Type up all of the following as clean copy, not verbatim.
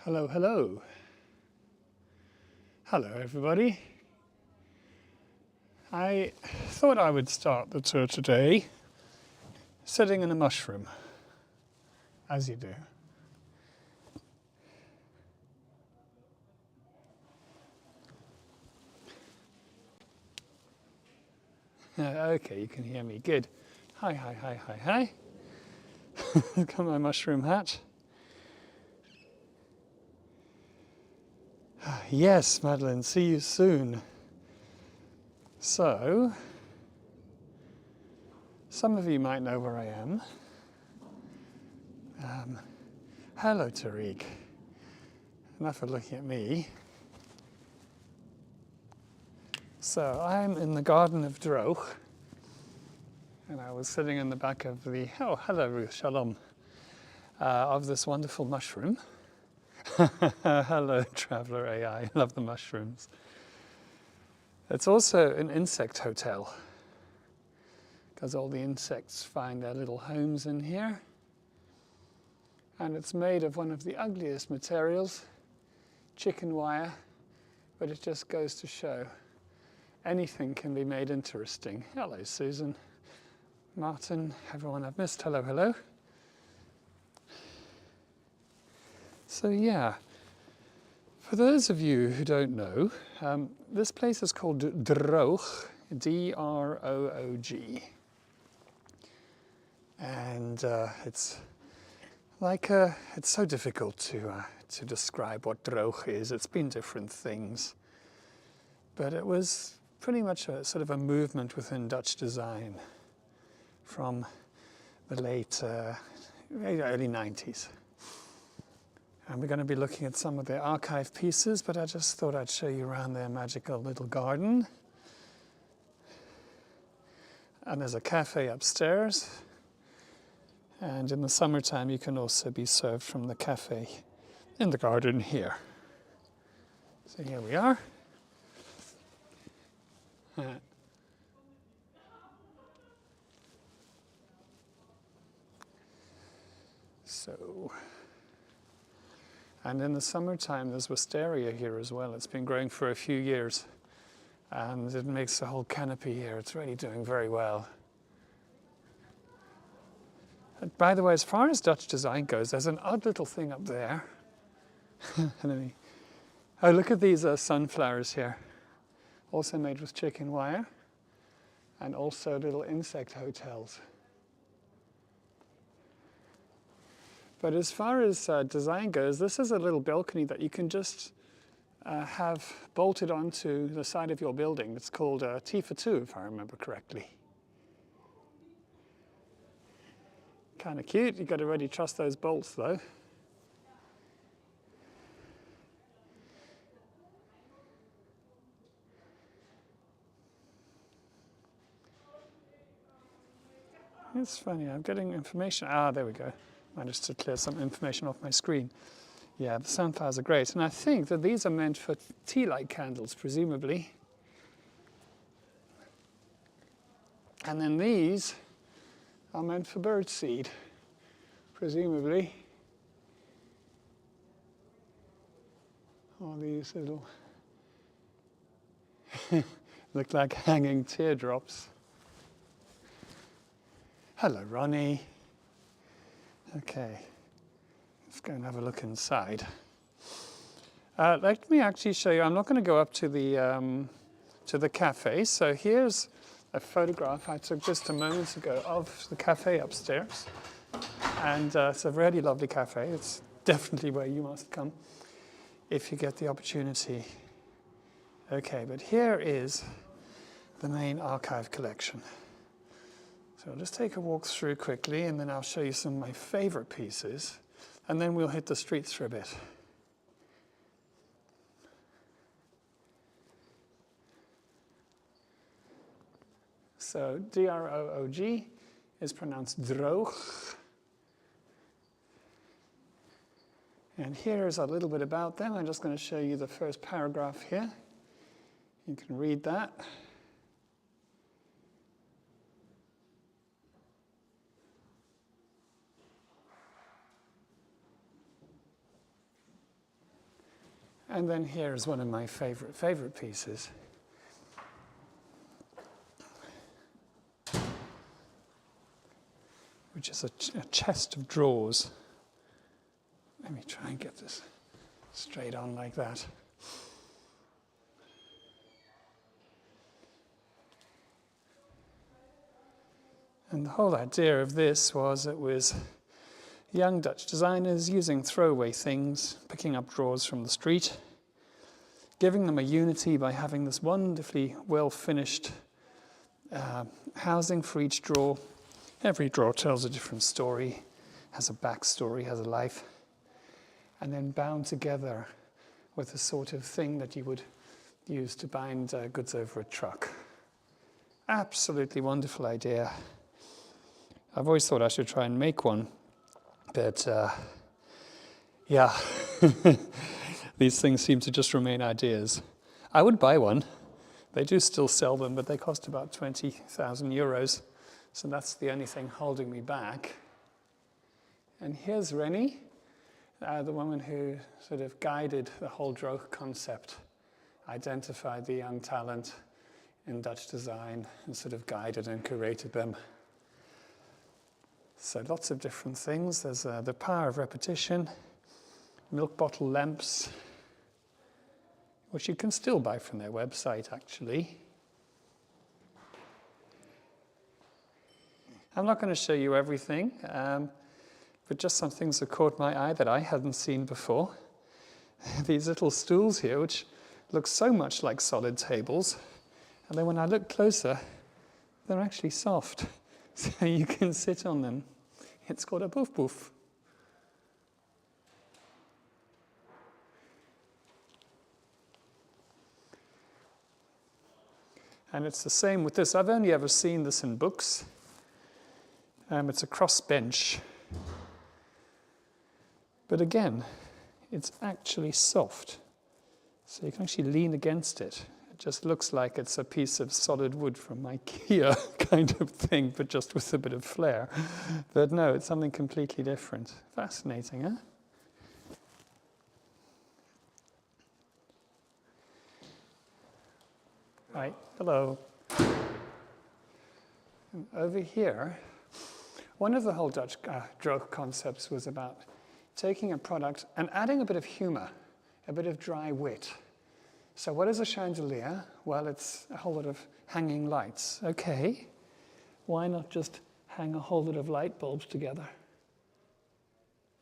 Hello, hello. Hello, everybody. I thought I would start the tour today sitting in a mushroom, as you do. Okay, you can hear me. Good. Hi, hi, hi, hi, hi. Look at my mushroom hat. Yes, Madeline, see you soon. So, some of you might know where I am. Hello, Tariq. Enough of looking at me. So, I'm in the garden of Droog, and I was sitting in the back of the, oh, hello, Ruth, shalom, of this wonderful mushroom. Hello, Traveller AI, love the mushrooms. It's also an insect hotel, because all the insects find their little homes in here. And it's made of one of the ugliest materials, chicken wire, but it just goes to show anything can be made interesting. Hello, Susan, Martin, everyone I've missed. Hello, hello. So yeah, for those of you who don't know, this place is called Droog, D-R-O-O-G. And it's so difficult to describe what Droog is. It's been different things. But it was pretty much a sort of a movement within Dutch design from the late, early 90s. And we're going to be looking at some of their archive pieces, but I just thought I'd show you around their magical little garden. And there's a cafe upstairs. And in the summertime, you can also be served from the cafe in the garden here. So here we are. And in the summertime, there's wisteria here as well. It's been growing for a few years, and it makes the whole canopy here. It's really doing very well. And by the way, as far as Dutch design goes, there's an odd little thing up there. Oh, look at these sunflowers here. Also made with chicken wire, and also little insect hotels. But as far as design goes, this is a little balcony that you can just have bolted onto the side of your building. It's called T for 2, if I remember correctly. Kind of cute. You've got to really trust those bolts, though. It's funny, I'm getting information. Ah, there we go. Managed to clear some information off my screen. Yeah, the sunflowers are great. And I think that these are meant for tea light candles, presumably. And then these are meant for birdseed, presumably. All these little look like hanging teardrops. Hello, Ronnie. Okay, let's go and have a look inside. Let me actually show you. I'm not going to go up to the cafe. So here's a photograph I took just a moment ago of the cafe upstairs. And it's a really lovely cafe. It's definitely where you must come if you get the opportunity. Okay, but here is the main archive collection. So I'll just take a walk through quickly, and then I'll show you some of my favorite pieces, and then we'll hit the streets for a bit. So D-R-O-O-G is pronounced Droog. And here's a little bit about them. I'm just going to show you the first paragraph here. You can read that. And then here is one of my favorite pieces. Which is a chest of drawers. Let me try and get this straight on like that. And the whole idea of this was it was young Dutch designers using throwaway things, picking up drawers from the street, giving them a unity by having this wonderfully well-finished housing for each drawer. Every drawer tells a different story, has a backstory, has a life, and then bound together with the sort of thing that you would use to bind goods over a truck. Absolutely wonderful idea. I've always thought I should try and make one, but yeah, these things seem to just remain ideas. I would buy one. They do still sell them, but they cost about 20,000 euros. So that's the only thing holding me back. And here's Rennie, the woman who sort of guided the whole Droog concept, identified the young talent in Dutch design and sort of guided and curated them. So lots of different things. There's the power of repetition, milk bottle lamps, which you can still buy from their website, actually. I'm not going to show you everything, but just some things that caught my eye that I hadn't seen before. These little stools here, which look so much like solid tables, and then when I look closer, they're actually soft, so you can sit on them. It's called a poof poof. And it's the same with this. I've only ever seen this in books. It's a cross bench. But again, it's actually soft. So you can actually lean against it. It just looks like it's a piece of solid wood from IKEA kind of thing, but just with a bit of flair. But no, it's something completely different. Fascinating, huh? Right, hello. And over here, one of the whole Dutch Droog concepts was about taking a product and adding a bit of humor, a bit of dry wit. So what is a chandelier? Well, it's a whole lot of hanging lights. Okay, why not just hang a whole lot of light bulbs together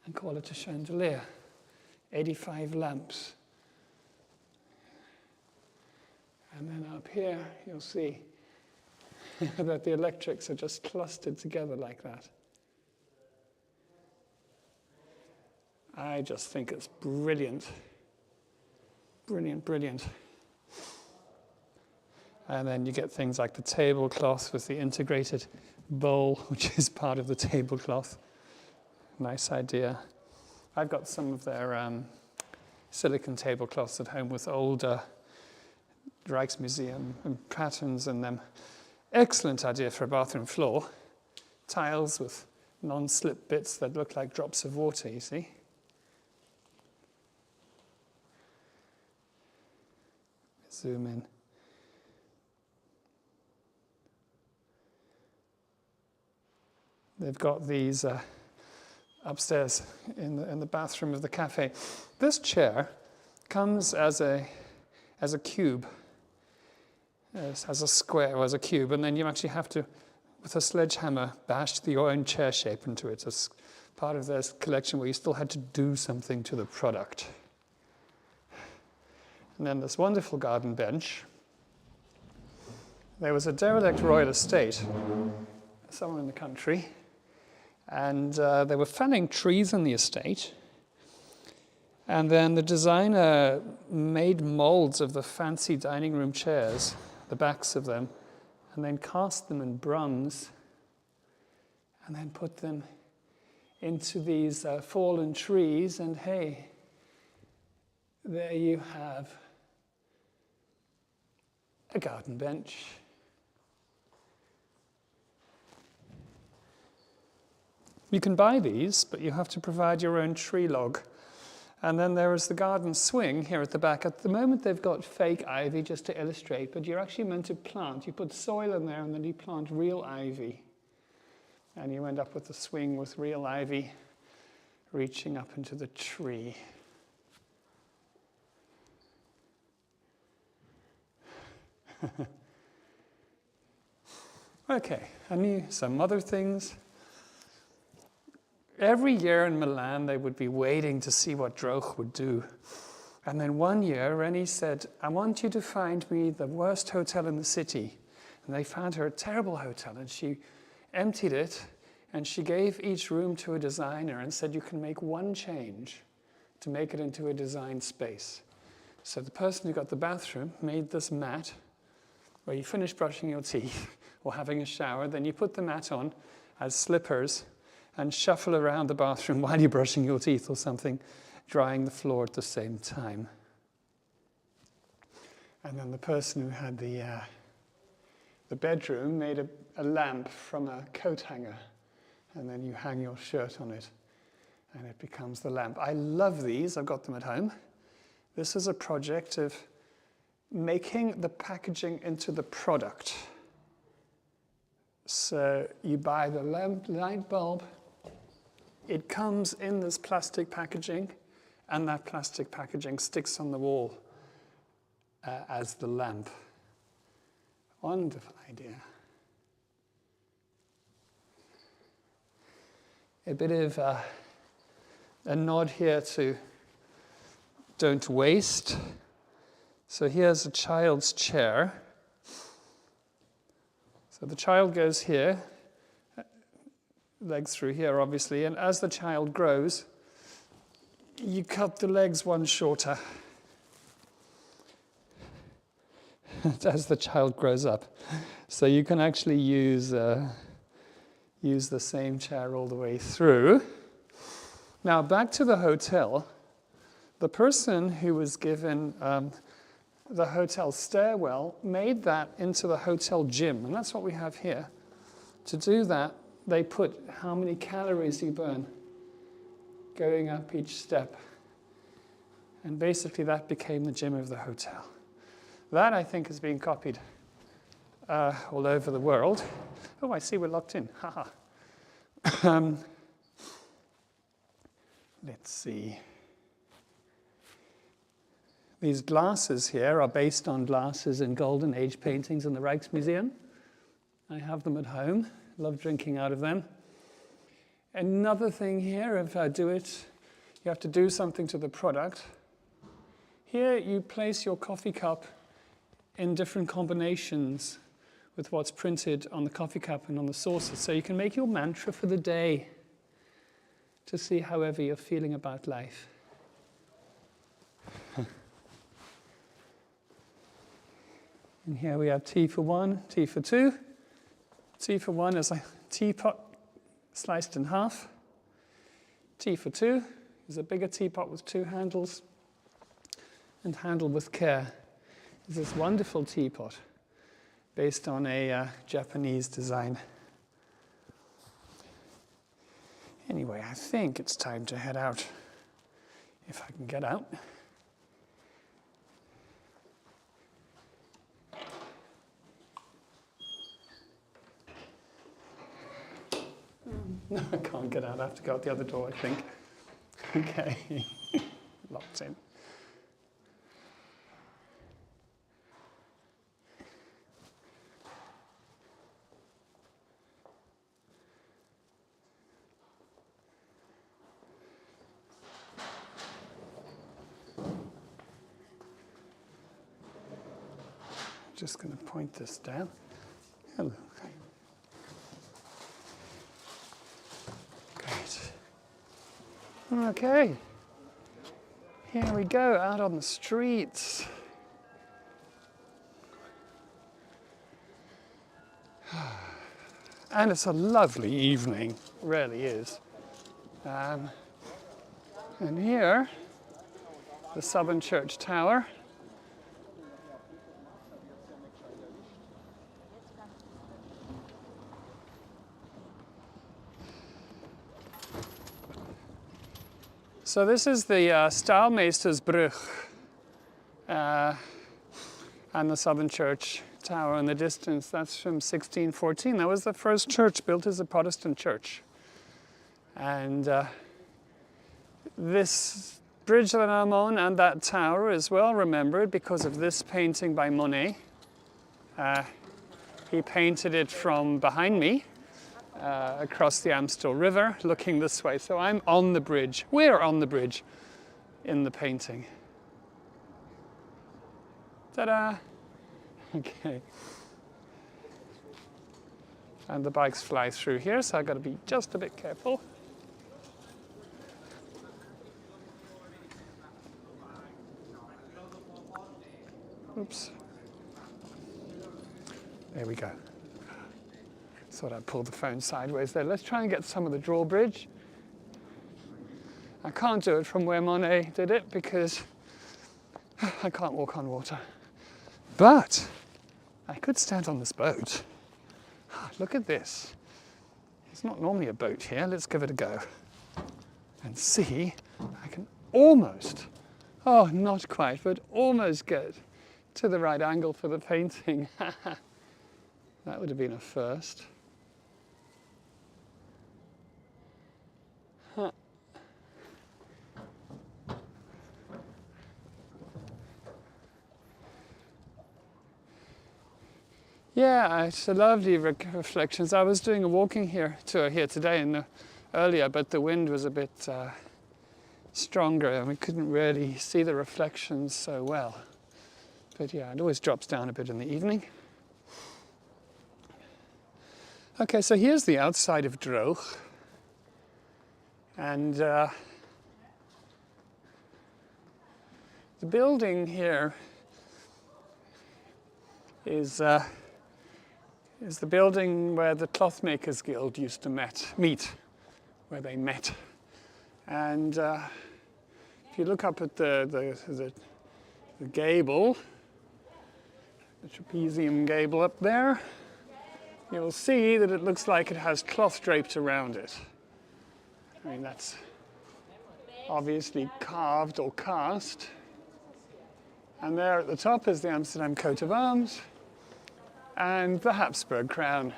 and call it a chandelier? 85 lamps. And then up here, you'll see that the electrics are just clustered together like that. I just think it's brilliant. Brilliant, brilliant. And then you get things like the tablecloth with the integrated bowl, which is part of the tablecloth. Nice idea. I've got some of their silicon tablecloths at home with older Rijksmuseum and patterns in them. Excellent idea for a bathroom floor. Tiles with non-slip bits that look like drops of water, you see. Zoom in. They've got these upstairs in the bathroom of the cafe. This chair comes as a cube, as a square or as a cube, and then you actually have to, with a sledgehammer, bash your own chair shape into it. It's part of their collection where you still had to do something to the product. And then this wonderful garden bench. There was a derelict royal estate somewhere in the country, and they were felling trees on the estate. And then the designer made molds of the fancy dining room chairs, the backs of them, and then cast them in bronze, and then put them into these fallen trees, and hey, there you have a garden bench. You can buy these, but you have to provide your own tree log. And then there is the garden swing here at the back. At the moment, they've got fake ivy just to illustrate, but you're actually meant to plant. You put soil in there, and then you plant real ivy. And you end up with a swing with real ivy reaching up into the tree. Okay, some other things. Every year in Milan, they would be waiting to see what Droog would do. And then one year, Rennie said, I want you to find me the worst hotel in the city. And they found her a terrible hotel, and she emptied it, and she gave each room to a designer and said, you can make one change to make it into a design space. So the person who got the bathroom made this mat where you finish brushing your teeth or having a shower, then you put the mat on as slippers and shuffle around the bathroom while you're brushing your teeth or something, drying the floor at the same time. And then the person who had the bedroom made a lamp from a coat hanger, and then you hang your shirt on it, and it becomes the lamp. I love these. I've got them at home. This is a project of making the packaging into the product. So you buy the light bulb. It comes in this plastic packaging, and that plastic packaging sticks on the wall as the lamp. Wonderful idea. A bit of a nod here to don't waste. So here's a child's chair. So the child goes here, legs through here, obviously, and as the child grows, you cut the legs one shorter as the child grows up. So you can actually use the same chair all the way through. Now, back to the hotel. The person who was given the hotel stairwell made that into the hotel gym, and that's what we have here. To do that, they put how many calories you burn going up each step. And basically that became the gym of the hotel. That, I think, is being copied all over the world. Oh, I see we're locked in. Haha. Let's see. These glasses here are based on glasses in Golden Age paintings in the Rijksmuseum. I have them at home. Love drinking out of them. Another thing here, if I do it, you have to do something to the product. Here you place your coffee cup in different combinations with what's printed on the coffee cup and on the saucer. So you can make your mantra for the day to see however you're feeling about life. And here we have tea for one, tea for two. Tea for one is a teapot sliced in half. Tea for two is a bigger teapot with two handles and handled with care. It's this wonderful teapot based on a Japanese design. Anyway, I think it's time to head out, if I can get out. No, I can't get out. I have to go out the other door, I think. Okay, locked in. Just going to point this down. Hello. Great. Okay. Here we go, out on the streets. And it's a lovely evening, it really is. And here, the Southern Church Tower. So this is the Staalmeestersbrug and the Southern Church Tower in the distance. That's from 1614. That was the first church built as a Protestant church. And this bridge that I'm on and that tower is well remembered because of this painting by Monet. He painted it from behind me, across the Amstel River, looking this way. So I'm on the bridge. We're on the bridge in the painting. Ta-da! Okay. And the bikes fly through here, so I've got to be just a bit careful. Oops. There we go. Thought I'd pull the phone sideways there. Let's try and get some of the drawbridge. I can't do it from where Monet did it because I can't walk on water. But I could stand on this boat. Look at this. It's not normally a boat here. Let's give it a go. And see, I can almost, oh, not quite, but almost get to the right angle for the painting. That would have been a first. Huh. Yeah, it's a lovely reflections. I was doing a walking tour here today and earlier, but the wind was a bit stronger and we couldn't really see the reflections so well. But yeah, it always drops down a bit in the evening. Okay, so here's the outside of Droog. And the building here is the building where the Clothmakers Guild used to meet, where they met. And if you look up at the gable, the trapezium gable up there, you'll see that it looks like it has cloth draped around it. I mean, that's obviously carved or cast. And there at the top is the Amsterdam coat of arms and the Habsburg crown.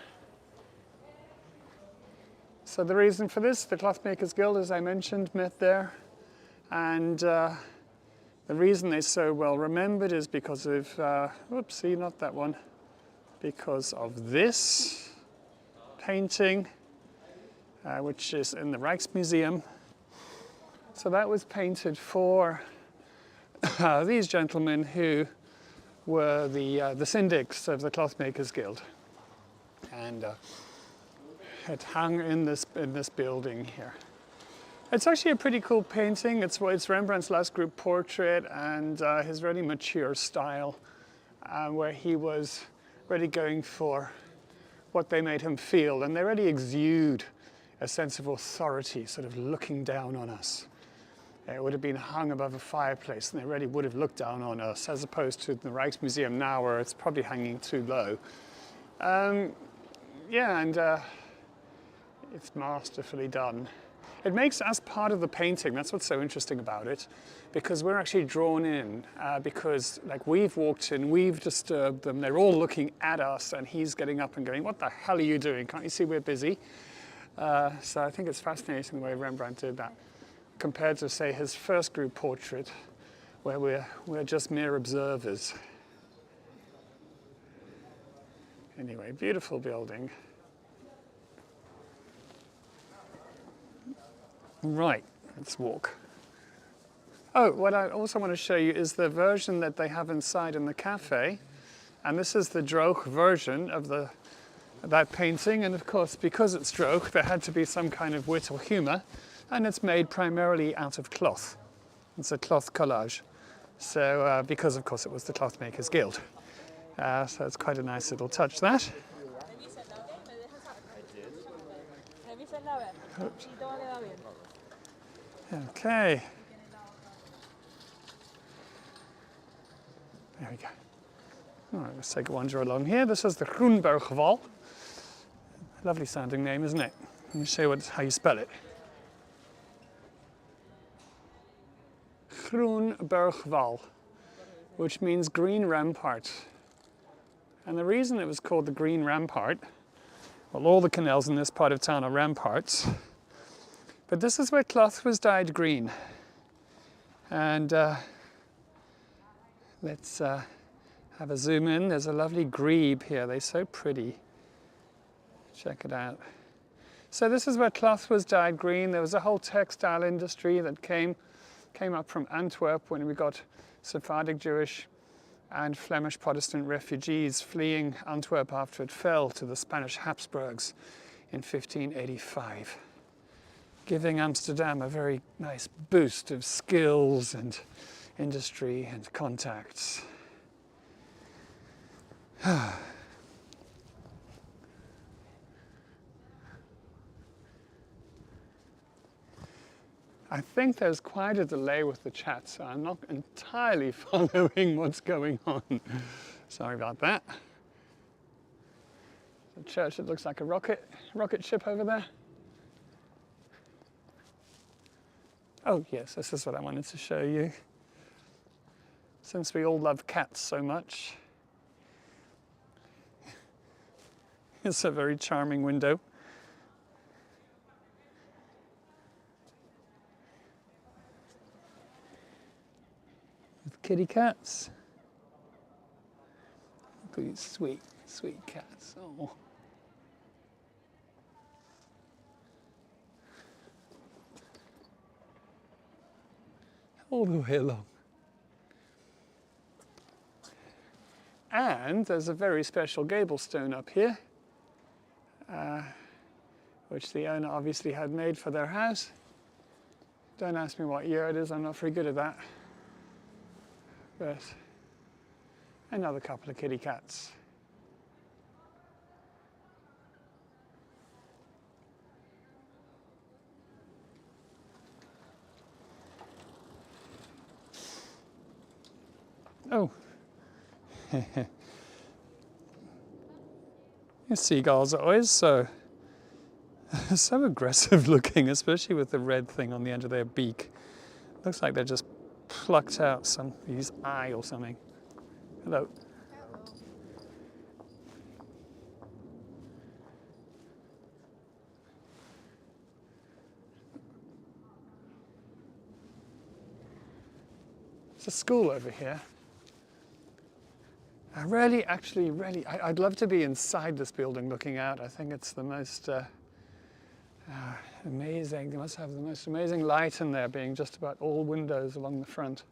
So the reason for this, the Clothmakers Guild, as I mentioned, met there. And the reason they're so well remembered is because of, whoopsie, not that one, because of this painting, which is in the Rijksmuseum. So that was painted for these gentlemen who were the syndics of the Clothmakers Guild, and it hung in this building here. It's actually a pretty cool painting. It's Rembrandt's last group portrait and his really mature style, where he was really going for what they made him feel, and they really exude a sense of authority, sort of looking down on us. It would have been hung above a fireplace, and they really would have looked down on us, as opposed to the Rijksmuseum now, where it's probably hanging too low. Yeah, and it's masterfully done. It makes us part of the painting. That's what's so interesting about it, because we're actually drawn in, because like we've walked in, we've disturbed them, they're all looking at us, and he's getting up and going, "What the hell are you doing? Can't you see we're busy?" So I think it's fascinating the way Rembrandt did that, compared to, say, his first group portrait, where we're just mere observers. Anyway, beautiful building. Right, let's walk. Oh, what I also want to show you is the version that they have inside in the cafe. And this is the Droog version of that painting. And of course, because it's Droog, there had to be some kind of wit or humor. And it's made primarily out of cloth. It's a cloth collage. So, because of course it was the Clothmakers Guild. So it's quite a nice little touch, that. Oops. Okay. There we go. All right, let's take a wander along here. This is the Groenbergwal. Lovely sounding name, isn't it? Let me show you how you spell it. Groen Bergwal, which means green rampart. And the reason it was called the Green Rampart, well, all the canals in this part of town are ramparts, but this is where cloth was dyed green. And let's have a zoom in. There's a lovely grebe here. They're so pretty. Check it out. So this is where cloth was dyed green. There was a whole textile industry that came up from Antwerp when we got Sephardic Jewish and Flemish Protestant refugees fleeing Antwerp after it fell to the Spanish Habsburgs in 1585, giving Amsterdam a very nice boost of skills and industry and contacts. I think there's quite a delay with the chat, so I'm not entirely following what's going on. Sorry about that. The church that looks like a rocket ship over there. Oh yes, this is what I wanted to show you. Since we all love cats so much, it's a very charming window. Kitty cats. Look at these sweet, sweet cats. Oh. All the way along. And there's a very special gable stone up here, which the owner obviously had made for their house. Don't ask me what year it is, I'm not very good at that. But another couple of kitty cats. Oh. These seagulls are always so aggressive looking, especially with the red thing on the end of their beak. Looks like they're just plucked out somebody's eye or something. Hello. There's a school over here. I'd love to be inside this building looking out. I think it's the most amazing. They must have the most amazing light in there, being just about all windows along the front.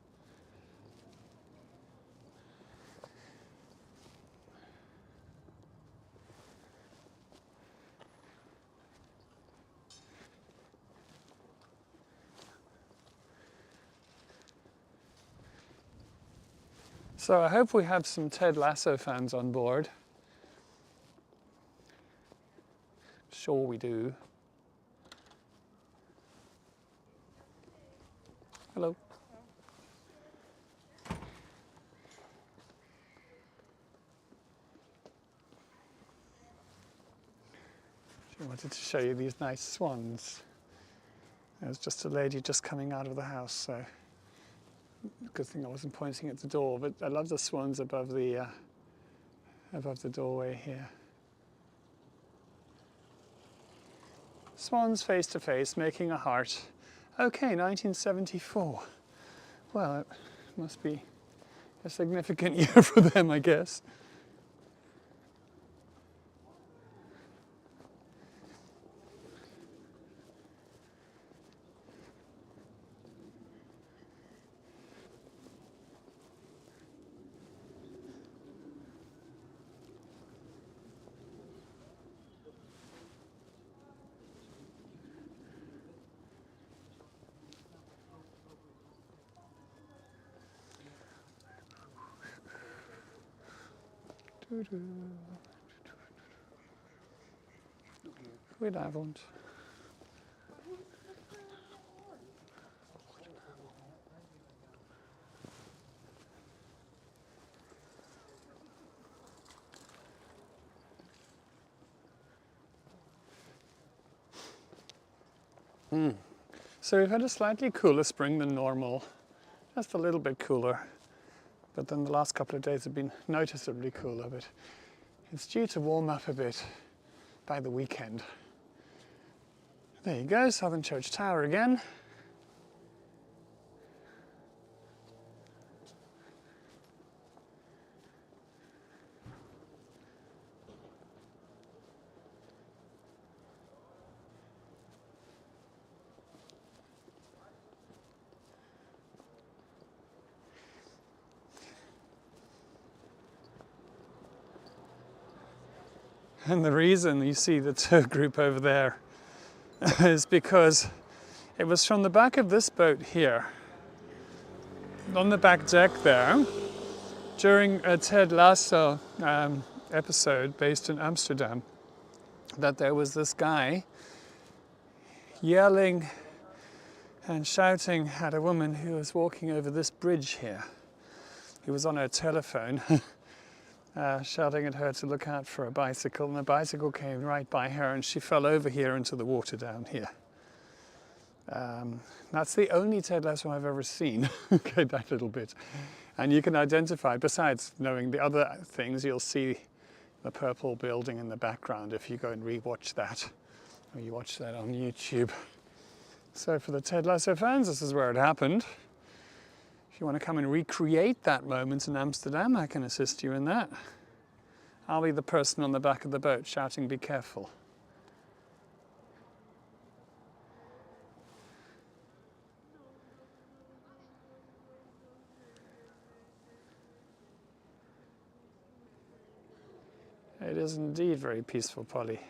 So I hope we have some Ted Lasso fans on board. Sure we do. Hello. She wanted to show you these nice swans. There's just a lady just coming out of the house, so good thing I wasn't pointing at the door, but I love the swans above the doorway here. Swans face to face, making a heart. Okay, 1974. Well, it must be a significant year for them, I guess. Goedenavond. So we've had a slightly cooler spring than normal. just a little bit cooler. But then the last couple of days have been noticeably cooler, but it's due to warm up a bit by the weekend. There you go, Southern Church Tower again. And the reason you see the tour group over there is because it was from the back of this boat here, on the back deck there, during a Ted Lasso episode based in Amsterdam, that there was this guy yelling and shouting at a woman who was walking over this bridge here. He was on her telephone. Shouting at her to look out for a bicycle, and the bicycle came right by her and she fell over here into the water down here. That's the only Ted Lasso I've ever seen. Okay, that little bit. And you can identify, besides knowing the other things, you'll see the purple building in the background if you go and re-watch that, or you watch that on YouTube. So for the Ted Lasso fans, this is where it happened. If you want to come and recreate that moment in Amsterdam, I can assist you in that. I'll be the person on the back of the boat shouting, "Be careful." It is indeed very peaceful, Polly.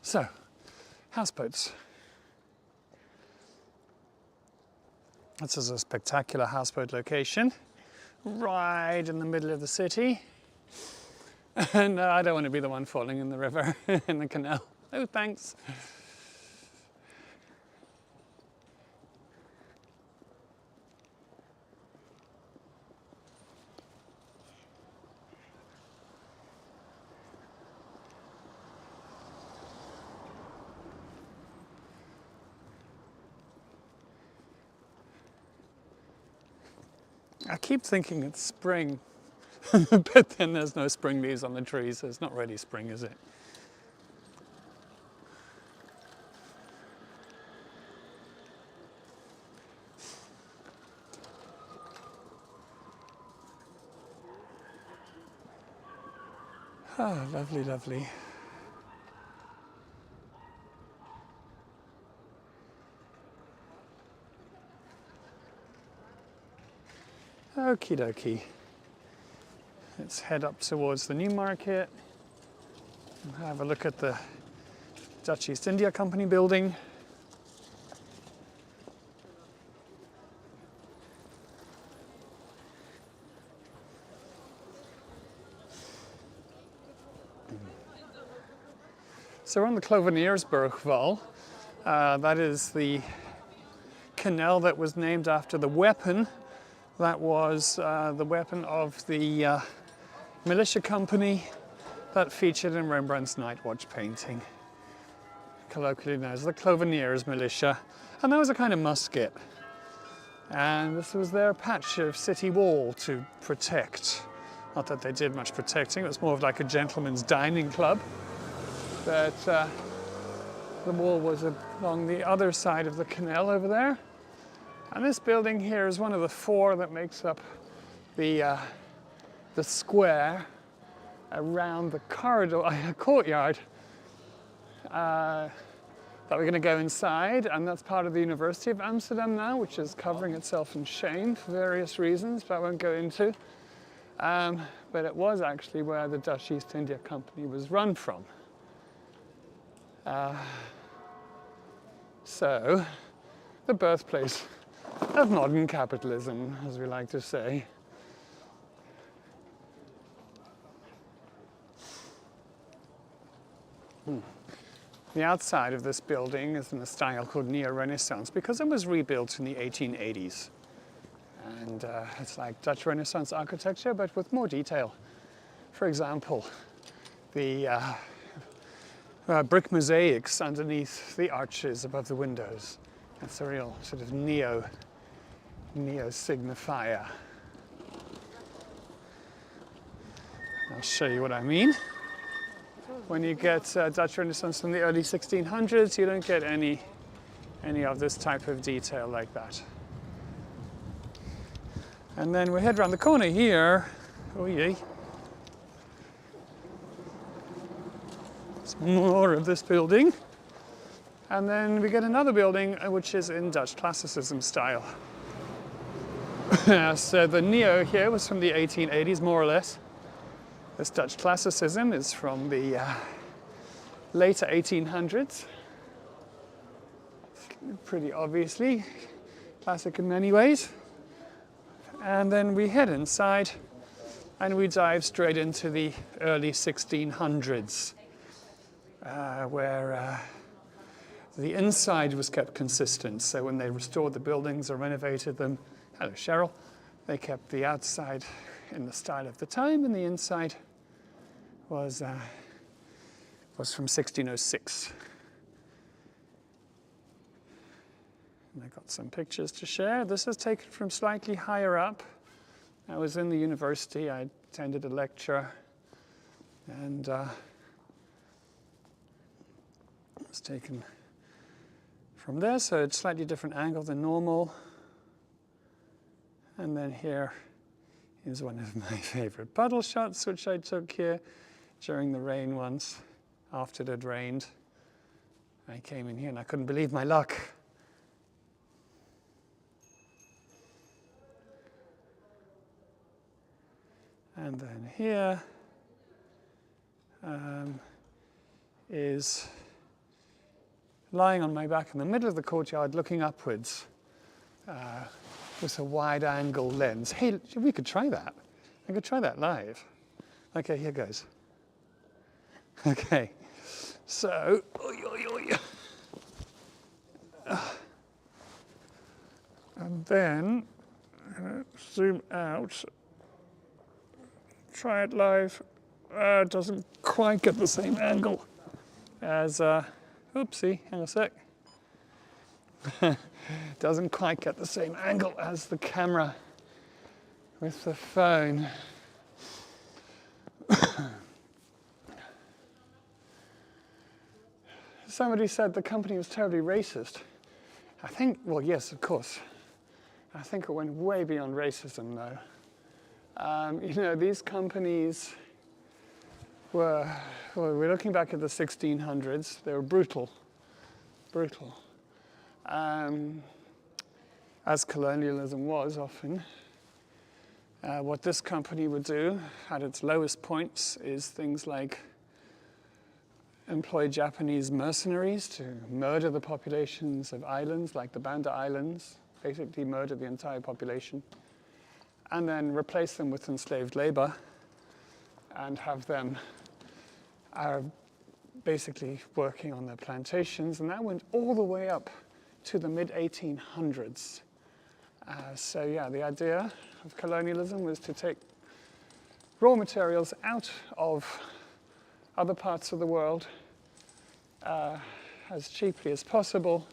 So, houseboats. This is a spectacular houseboat location, right in the middle of the city. And I don't want to be the one falling in the river, in the canal. Oh, thanks. I keep thinking it's spring, but then there's no spring leaves on the trees, so it's not really spring, is it? Oh, lovely, lovely. Okie dokie. Let's head up towards the New Market and have a look at the Dutch East India Company building. So we're on the Kloveniersburgwal. That is the canal that was named after the weapon. That was the weapon of the militia company that featured in Rembrandt's Night Watch painting, colloquially known as the Cloveniers militia. And that was a kind of musket. And this was their patch of city wall to protect. Not that they did much protecting, it was more of like a gentleman's dining club. But the wall was along the other side of the canal over there. And this building here is one of the four that makes up the square around the corridor, courtyard that we're going to go inside, and that's part of the University of Amsterdam now, which is covering itself in shame for various reasons, but I won't go into. But it was actually where the Dutch East India Company was run from. So, the birthplace of modern capitalism, as we like to say. The outside of this building is in a style called Neo-Renaissance because it was rebuilt in the 1880s. And it's like Dutch Renaissance architecture, but with more detail. For example, the brick mosaics underneath the arches above the windows. That's a real sort of neo-signifier. I'll show you what I mean. When you get Dutch Renaissance from the early 1600s, you don't get any of this type of detail like that. And then we head around the corner here. Oh yay. It's more of this building. And then we get another building which is in Dutch classicism style. So the Neo here was from the 1880s, more or less. This Dutch classicism is from the later 1800s. Pretty obviously classic in many ways. And then we head inside and we dive straight into the early 1600s, where the inside was kept consistent. So when they restored the buildings or renovated them, hello Cheryl, they kept the outside in the style of the time, and the inside was from 1606. And I got some pictures to share. This is taken from slightly higher up. I was in the university. I attended a lecture, and it was taken from there. So it's slightly different angle than normal. And then here is one of my favorite puddle shots, which I took here during the rain once, after it had rained. I came in here and I couldn't believe my luck. And then here is lying on my back in the middle of the courtyard looking upwards with a wide angle lens. Hey, we could try that. I could try that live. Okay, here goes. Okay, so, and then zoom out. Try it live. It doesn't quite get the same angle as, oopsie, hang on a sec. Doesn't quite get the same angle as the camera with the phone. Somebody said the company was terribly racist. I think, well, yes, of course. I think it went way beyond racism, though. You know, these companies we're looking back at the 1600s. They were brutal. As colonialism was often. What this company would do at its lowest points is things like employ Japanese mercenaries to murder the populations of islands, like the Banda Islands, basically murder the entire population, and then replace them with enslaved labor and have them basically working on their plantations. And that went all the way up to the mid-1800s. So yeah, the idea of colonialism was to take raw materials out of other parts of the world as cheaply as possible,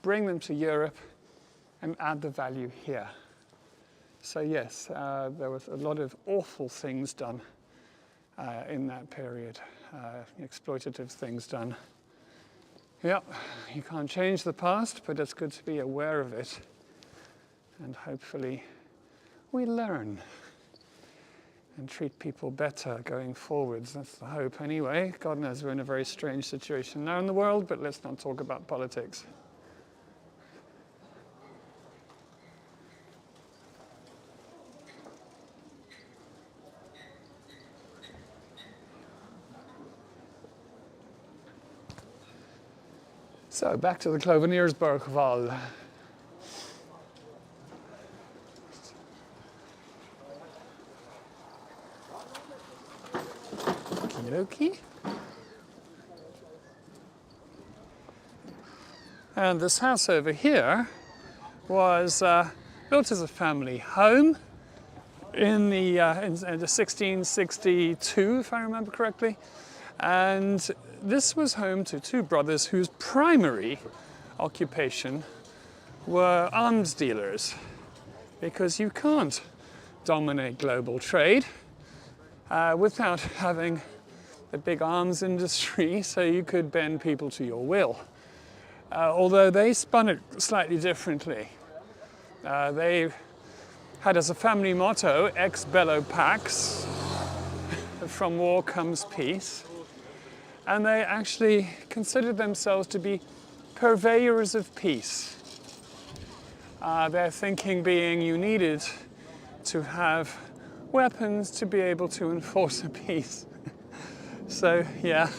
bring them to Europe, and add the value here. So yes, there was a lot of awful things done in that period, exploitative things done. Yeah, you can't change the past, but it's good to be aware of it. And hopefully we learn and treat people better going forwards. That's the hope anyway. God knows we're in a very strange situation now in the world, but let's not talk about politics. So back to the Cloveniersburg Wall. Okie dokie. And this house over here was built as a family home in the 1662, if I remember correctly. And this was home to two brothers whose primary occupation were arms dealers, because you can't dominate global trade without having a big arms industry, so you could bend people to your will. Although they spun it slightly differently. They had as a family motto, ex bello pax, from war comes peace. And they actually considered themselves to be purveyors of peace. Their thinking being you needed to have weapons to be able to enforce a peace. So yeah,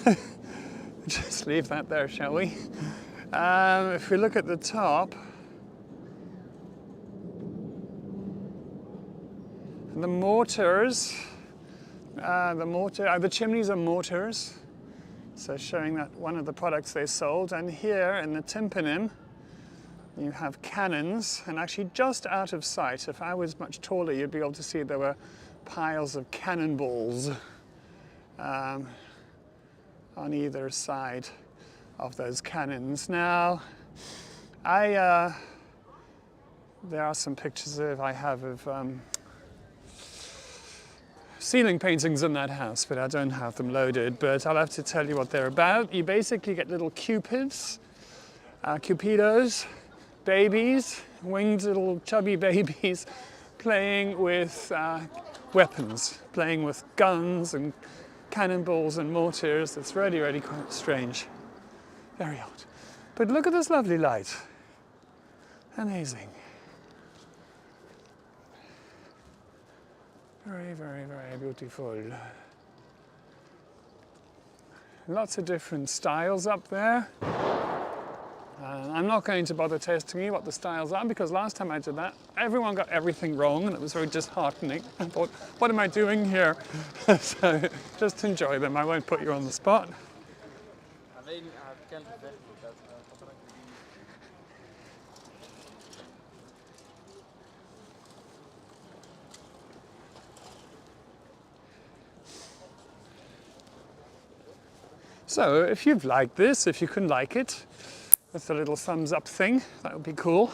just leave that there, shall we? If we look at the top, the mortars, the chimneys are mortars, so showing that one of the products they sold. And here in the tympanum, you have cannons, and actually just out of sight, if I was much taller, you'd be able to see there were piles of cannonballs on either side of those cannons. Now, there are some pictures I have of ceiling paintings in that house, but I don't have them loaded. But I'll have to tell you what they're about. You basically get little cupids, cupidos, babies, winged little chubby babies, playing with weapons, playing with guns and cannonballs and mortars. It's really, really quite strange. Very odd. But look at this lovely light. Amazing. Very, very, very beautiful. Lots of different styles up there. I'm not going to bother testing you what the styles are, because last time I did that, everyone got everything wrong and it was very disheartening. I thought, what am I doing here? So just enjoy them. I won't put you on the spot. So if you've liked this, if you can like it, with the little thumbs up thing, that would be cool.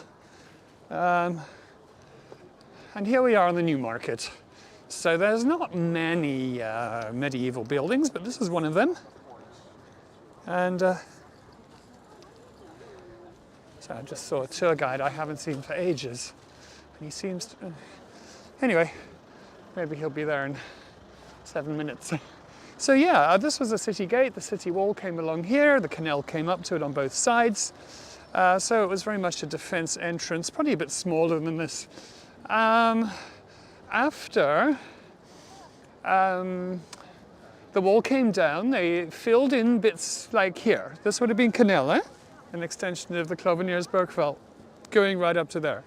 And here we are in the New Market. So there's not many medieval buildings, but this is one of them. And so I just saw a tour guide I haven't seen for ages. And he seems to... Anyway, maybe he'll be there in 7 minutes. So yeah, this was a city gate. The city wall came along here. The canal came up to it on both sides. So it was very much a defense entrance, probably a bit smaller than this. After the wall came down, they filled in bits like here. This would have been canal, an extension of the Cloveniers's Bergveld, going right up to there.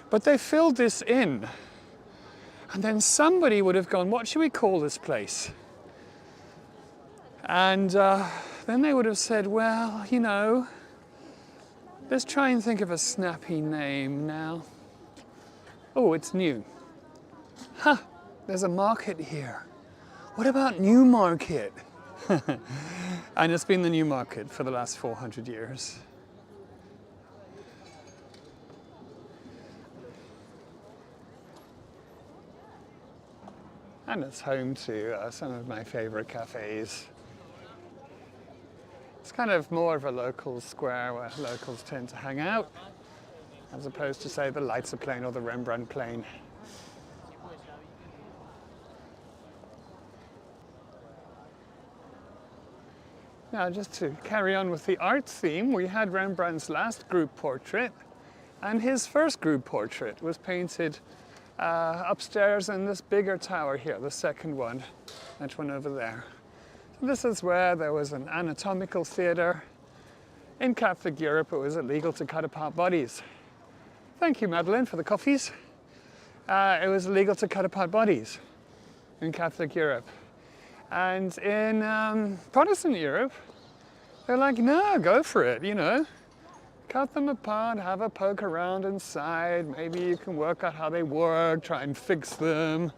But they filled this in. And then somebody would have gone, what should we call this place? And then they would have said, well, you know, let's try and think of a snappy name now. Oh, it's new. Ha! There's a market here. What about New Market? And it's been the New Market for the last 400 years. And it's home to some of my favorite cafes. It's kind of more of a local square where locals tend to hang out, as opposed to, say, the Leidse Plein or the Rembrandt Plein. Now, just to carry on with the art theme, we had Rembrandt's last group portrait, and his first group portrait was painted upstairs in this bigger tower here, the second one, that one over there. This is where there was an anatomical theatre. In Catholic Europe, it was illegal to cut apart bodies. Thank you, Madeleine, for the coffees. It was illegal to cut apart bodies in Catholic Europe. And in Protestant Europe, they're like, no, go for it, you know. cut them apart, have a poke around inside. Maybe you can work out how they work, try and fix them.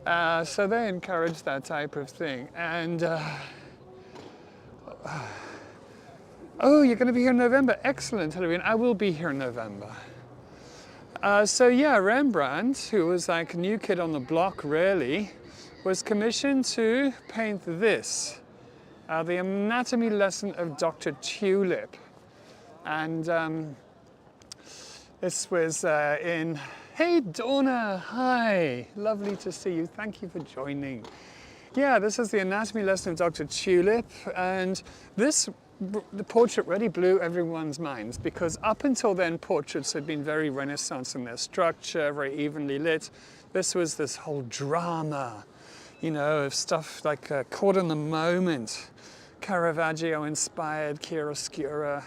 So they encourage that type of thing. And oh, you're going to be here in November. Excellent, Hilary. I will be here in November. So yeah, Rembrandt, who was like a new kid on the block really, was commissioned to paint this, the anatomy lesson of Dr. Tulip. And this was in, hey Donna, hi, lovely to see you, thank you for joining. Yeah, this is the anatomy lesson of Dr. Tulip, and the portrait really blew everyone's minds, because up until then portraits had been very Renaissance in their structure, very evenly lit. This was this whole drama, you know, of stuff like Caught in the Moment, Caravaggio inspired, chiaroscuro,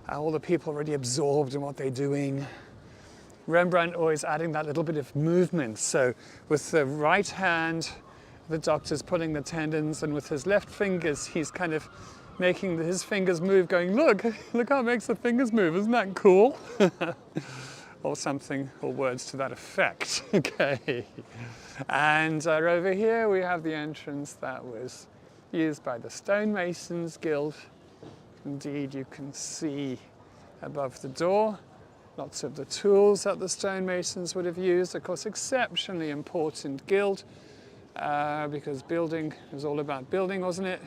all the people already absorbed in what they're doing. Rembrandt always adding that little bit of movement. So with the right hand, the doctor's pulling the tendons, and with his left fingers, he's kind of making his fingers move, going, look how it makes the fingers move, isn't that cool? Or something, or words to that effect. Okay. And over here we have the entrance that was used by the Stonemasons Guild. Indeed, you can see above the door lots of the tools that the stonemasons would have used. Of course, exceptionally important guild, because building was all about building, wasn't it?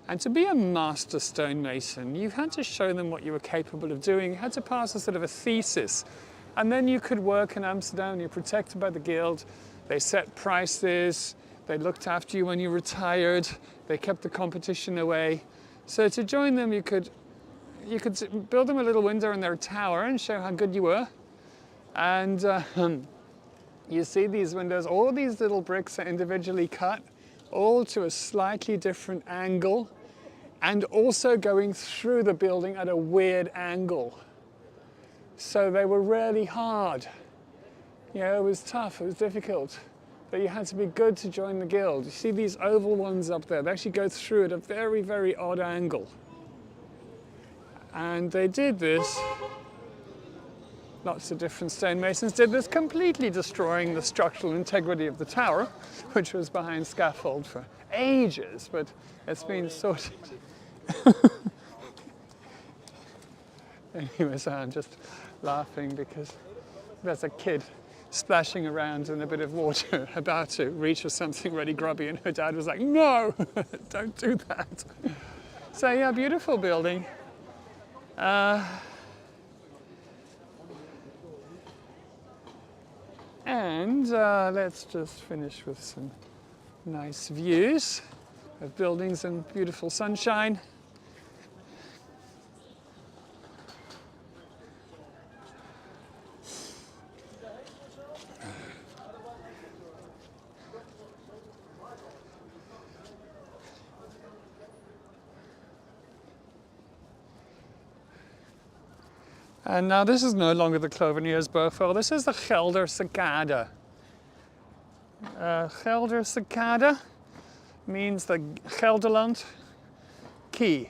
And to be a master stonemason, you had to show them what you were capable of doing. You had to pass a sort of a thesis. And then you could work in Amsterdam. You're protected by the guild. They set prices. They looked after you when you retired. They kept the competition away. So to join them, you could build them a little window in their tower and show how good you were. And you see these windows, all these little bricks are individually cut, all to a slightly different angle, and also going through the building at a weird angle. So they were really hard. You know, it was tough, it was difficult. But you had to be good to join the guild. You see these oval ones up there, they actually go through at a very, very odd angle. And they did this, lots of different stonemasons did this, completely destroying the structural integrity of the tower, which was behind scaffold for ages, but it's been sorted. Anyway, so I'm just laughing because there's a kid splashing around in a bit of water about to reach for something really grubby, and her dad was like, no, don't do that. So yeah, beautiful building. And let's just finish with some nice views of buildings and beautiful sunshine. And now this is no longer the Cloveniersburgveld, this is the Gelder Cicada. Gelder Cicada means the Gelderland key.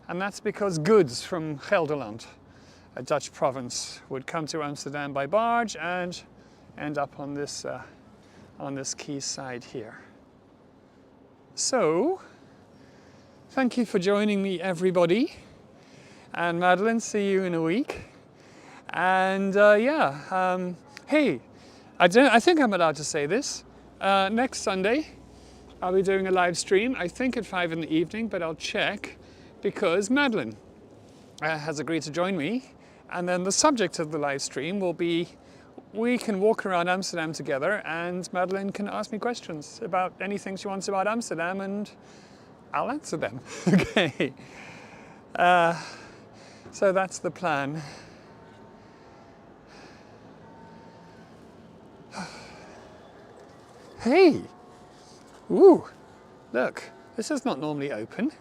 And that's because goods from Gelderland, a Dutch province, would come to Amsterdam by barge and end up on this quayside here. So, thank you for joining me, everybody. And Madeline, see you in a week. And hey, I think I'm allowed to say this. Next Sunday, I'll be doing a live stream, I think at 5 in the evening, but I'll check, because Madeline has agreed to join me. And then the subject of the live stream will be, we can walk around Amsterdam together and Madeline can ask me questions about anything she wants about Amsterdam and I'll answer them. Okay. So that's the plan. Hey! Ooh! Look, this is not normally open.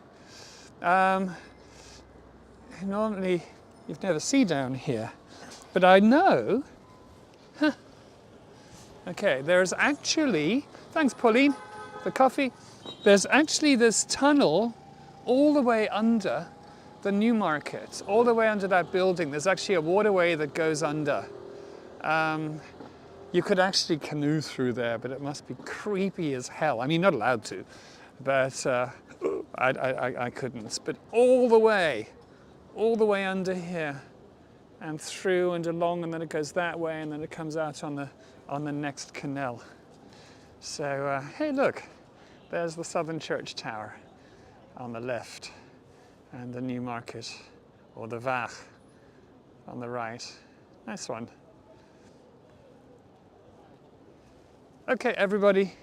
Normally, you'd never see down here. But I know... Huh. Okay, there's actually... Thanks, Pauline, for coffee. There's actually this tunnel all the way under the new market, all the way under that building. There's actually a waterway that goes under. You could actually canoe through there, but it must be creepy as hell. I mean, not allowed to, but I couldn't. But all the way under here, and through and along, and then it goes that way, and then it comes out on the next canal. So hey, look, there's the Southern Church Tower on the left, and the New Market, or the Waag, on the right. Nice one. Okay, everybody,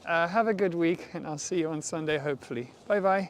have a good week, and I'll see you on Sunday, hopefully. Bye-bye.